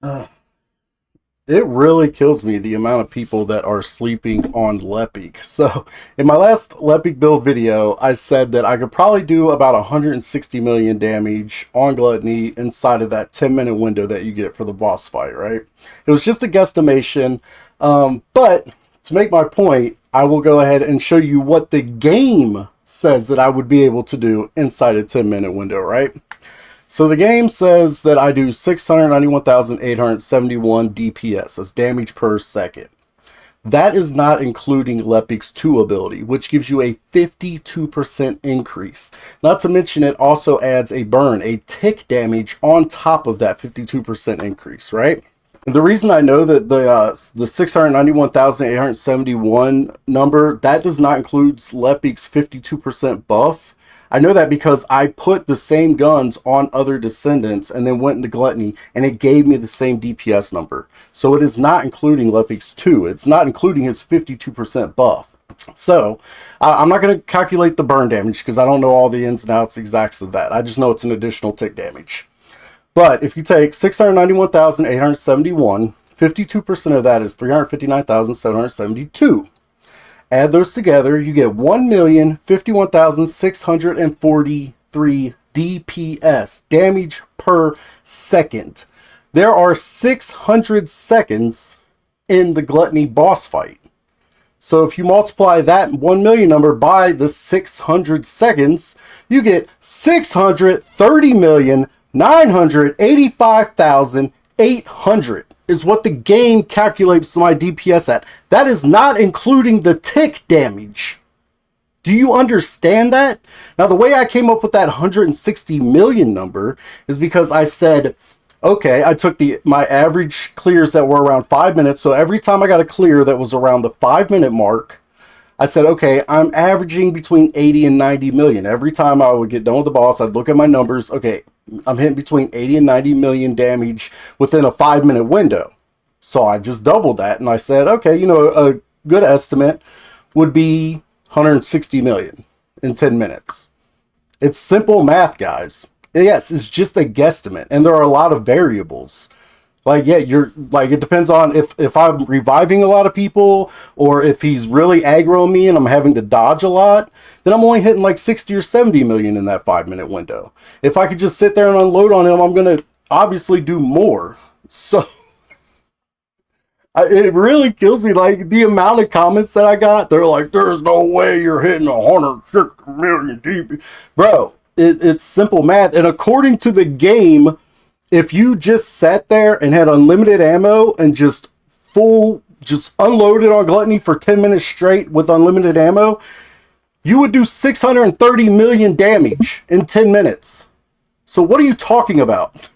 Uh, it really kills me the amount of people that are sleeping on Lepic. So, in my last Lepic build video, I said that I could probably do about 160 million damage on Gluttony inside of that 10-minute window that you get for the boss fight, right? It was just a guesstimation, but to make my point, I will go ahead and show you what the game says that I would be able to do inside a 10-minute window, right? So the game says that I do 691,871 DPS, that's damage per second. That is not including Lepic's 2 ability, which gives you a 52% increase. Not to mention it also adds a burn, a tick damage on top of that 52% increase, right? And the reason I know that the 691,871 number, that does not include Lepic's 52% buff. I know that because I put the same guns on other descendants and then went into Gluttony and it gave me the same DPS number. So it is not including Lepic's 2. It's not including his 52% buff. So I'm not going to calculate the burn damage because I don't know all the ins and outs exacts of that. I just know it's an additional tick damage. But if you take 691,871, 52% of that is 359,772. Add those together, you get 1,051,643 DPS, damage per second. There are 600 seconds in the Gluttony boss fight. So if you multiply that 1 million number by the 600 seconds, you get 630,985,800. Is what the game calculates my DPS at. That is not including the tick damage. Do you understand that? Now, the way I came up with that 160 million number is because I said, okay, I took my average clears that were around 5 minutes. So every time I got a clear that was around the 5-minute mark, I said, okay, I'm averaging between 80 and 90 million. Every time I would get done with the boss, I'd look at my numbers. Okay, I'm hitting between 80 and 90 million damage within a 5-minute window. So I just doubled that and I said, okay, you know, a good estimate would be 160 million in 10 minutes. It's simple math, guys. Yes, it's just a guesstimate and there are a lot of variables. Like, yeah, it depends on if I'm reviving a lot of people or if he's really aggroing me and I'm having to dodge a lot, then I'm only hitting like 60 or 70 million in that 5-minute window. If I could just sit there and unload on him, I'm going to obviously do more. So it really kills me. Like, the amount of comments that I got, they're like, there's no way you're hitting 160 million DP. Bro, it's simple math. And according to the game, if you just sat there and had unlimited ammo and just unloaded on Gluttony for 10 minutes straight with unlimited ammo, you would do 630 million damage in 10 minutes. So what are you talking about?